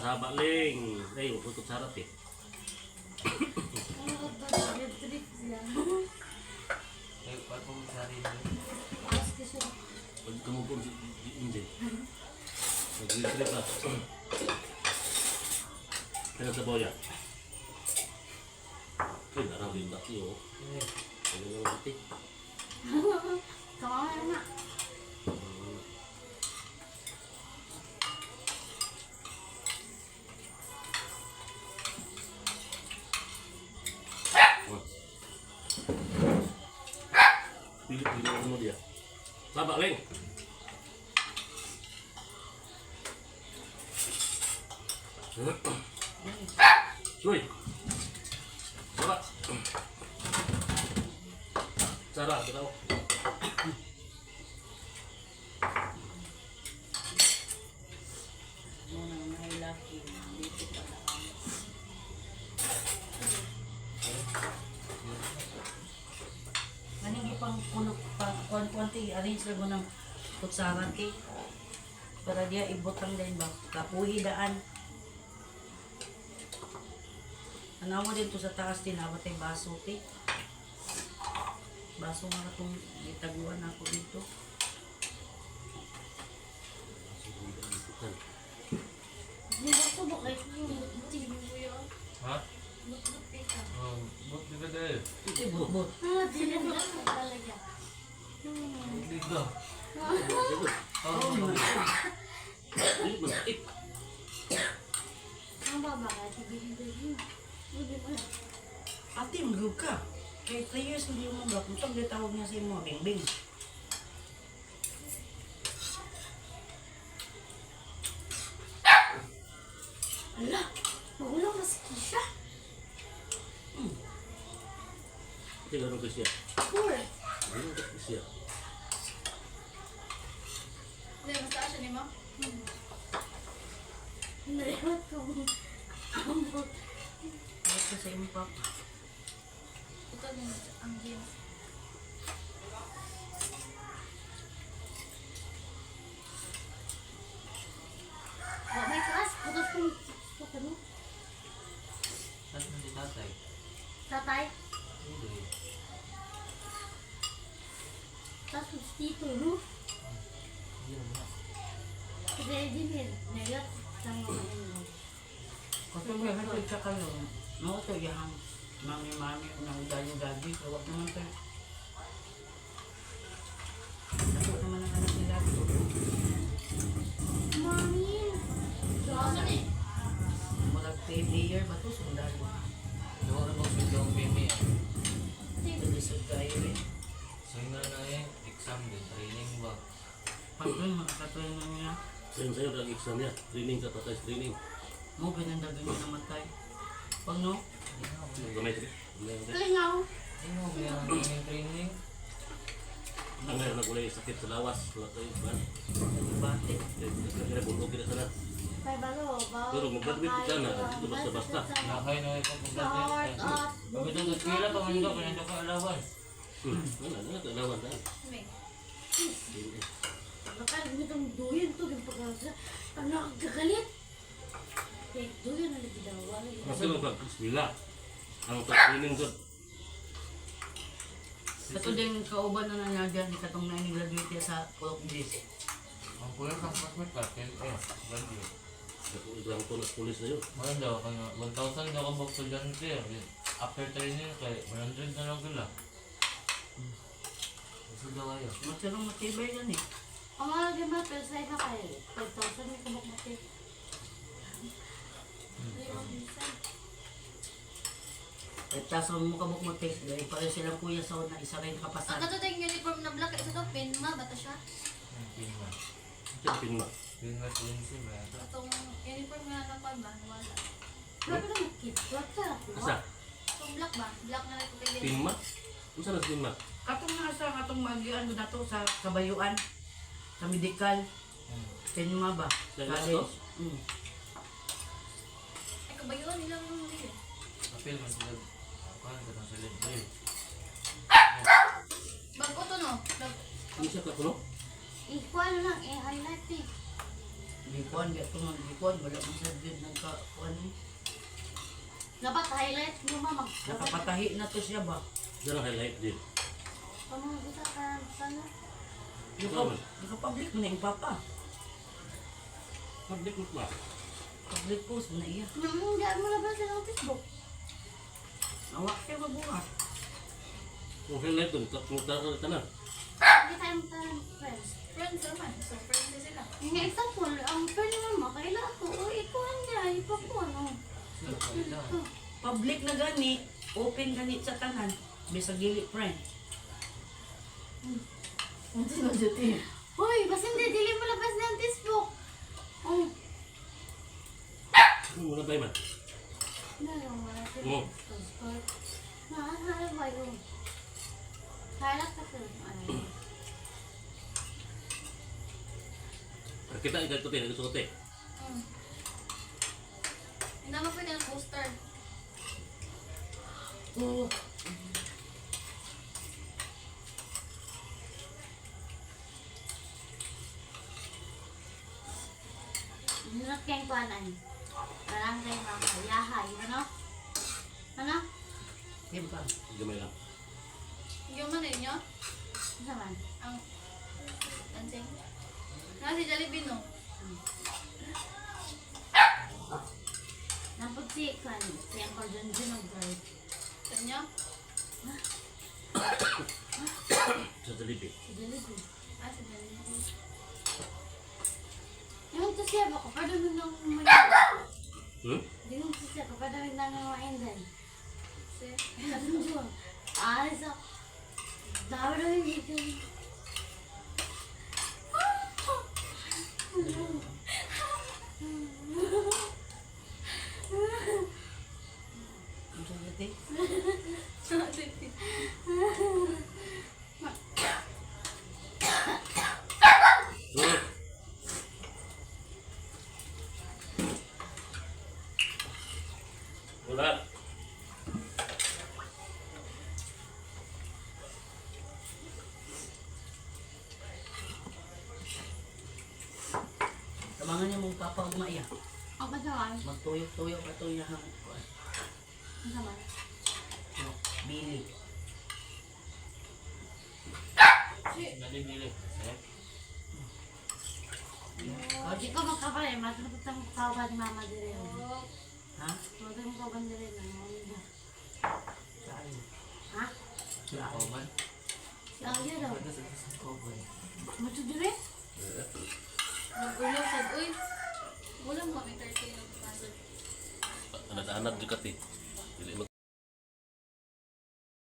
haba ling. Ay, putot sarap eh. Pag kamu pun hindi. Nag-trip ka. Kaya sa boya. Ay, narang din dati oh. Ano yung dati? Tama na. Pilih sama dia. Labak leng. Cuy. Coba. Cara kita tahu. Konti arrange lang mo ng kutsaran kay para dia ibutang din ba kapuhi daan anawa din to sa taas din awat ay baso kay baso nga itong itaguan ako dito Hindi ba ito ba kayo yung buti mo yun? Ha? Buti ka. Bot di ka dahil. ito bot Tinignan mo talaga. Hindi ka. Ini menaik. Ang baba ka, tigil-tigil mo. Hindi mo na. ate magug ka kay 3 years hindi mo gap utang di tawag niya sa imo bingbing Ala, magulang na si Kisha. Kita garuk ke siap. Poor. Garuk ke siap. Hindi, basta siya ni Ma'am. Nariwat ko. Ambot. Bakit ka sa imo pa Ito din ang gym. May class, putos kong ano? Saan na si tatay? Tatay, Hindi. tapos dito, no? Hindi na. Kasi din yun, nagat sa mga ano. kasi may hatid sa kayo mo to yang mami ng galing-gabi kawag naman to ako naman ang anak nila Mami! Asan eh? Mulag player ba to sundalo Doon na bang biglang pimi? Tulisod kayo rin. So yun na eh, exam din, training ba? Pag doon, makakatuloy na niya. Saya udah exam ya. Training kata tes training. Mo, pinandagan niya namatay. Pag no, Gamay tadi. Kalingaw! Ano, may training? Ang meron na kulay sakit sa lawas. Wala tayo kan. bate. Kira bulog kita sana. Kay Balo, bawal Pero magdadbit ka na, dito basta-basta. Nakay na ito kung Start bakit. up! Pag ito nagpila pa man ito, kanito ka alawan. Wala lawan tayo. May. Bakal nitong duyan to, yung pagkasa. Ano ang kagalit? Eh, duyan na lagi daw. Kasi mag-bismillah. Ang training ko. Ito din kauban na na dyan, ikatong na graduate sa Call of Duty. Ang kuya kang pasmet ka, graduate. Ilang tunas pulis na yun. Mayroon daw, kanya 1,000 daw ka estudyante. After training, kay 100 na lang sila. Gusto daw kayo. Masarang matibay yan eh. Ang mga lagi ba, pero sa iba kayo, 5,000 yung kubok mati. Eh, taso mo kabuk mo test, dahil pala silang kuya sa una, isa rin Ang kapasan. kato tayong uniform na black, ito to, Pinma, bata siya. Pinma. Ito pinma. Pinma 20 ba? Itong uniform nga na pa ba, wala. Grabe na makit. What ka? Asa? Itong black ba? Black na rin ko kayo. Pinma? Unsa na pinma? Katong nga sa katong magian mo na to sa kabayuan, sa medical, Pinma ba? Dahil College. ato? Ay, kabayuan nila mo nung rin. Apil man sila. Kuhan ka ng silid. Bago to no? Ano siya kapuno? Ikuan lang, eh, highlight eh. Likuan, gato ng likuan. Wala mo sa good nagkakuan eh. Dapat highlight mo mama. Nakapatahi na to siya ba? Diyan ang highlight din. Pamang kita ka sana. Nakapublic mo na yung papa. Public mo ba? Public post mo na iya. Hindi mo labas sa Facebook. Awak siya mabuhat. Yung highlight doon, tayo na. Hindi tayo magtalang friends. Friends naman. So, friends na sila. Nga example, ang friend ni mama, kaila ako. O, ikuhan niya. Ipakuhan o. Public na gani, open gani sa tanan. May sa gili friend. Ang sinadit eh. Hoy, basta hindi, dili mo labas ng Facebook. Oh. Wala ba man? Meron mo natin. Oo. Nahanap ba yun? Halak ka sa Kita ikat ko tin, gusto ko tin. Hindi naman pwede ang poster. Oo. Nunot kayong kuanan. Parang kayo mga yahay. Ano? Ano? Yan ba? Gamay lang. Yung man ninyo, Ano man? ang dancing. Si Jollibee, no? Nampag si Kwan. Siyang cordon dyan ang guard. Sa inyo? Sa Jollibee. Si Jollibee. Si Jollibee. Yung to siya ba? Kapadamig ng mga... Yung to siya. Kapadamig ng mga maindan. Si... Sabi mo siya. So... Dawa na hindi ka. Ang sinadit eh. Wala. Tamangan niya mong papa umaya. Ang kasawan. Magtuyok-tuyok ka to niya hang Ang kasawan. Bili. Nalibili. Di ko magkapalay. Matapos ang kawan ni mama dire. Ha? Huwag yung kawan dire na. Saan? Ha? Kauban. Si Alia daw. Kauban. Mato dire? Magulo sa... Uy! Wala mo kami 30 na pumasok. Anak-anak juga ti. Dili mo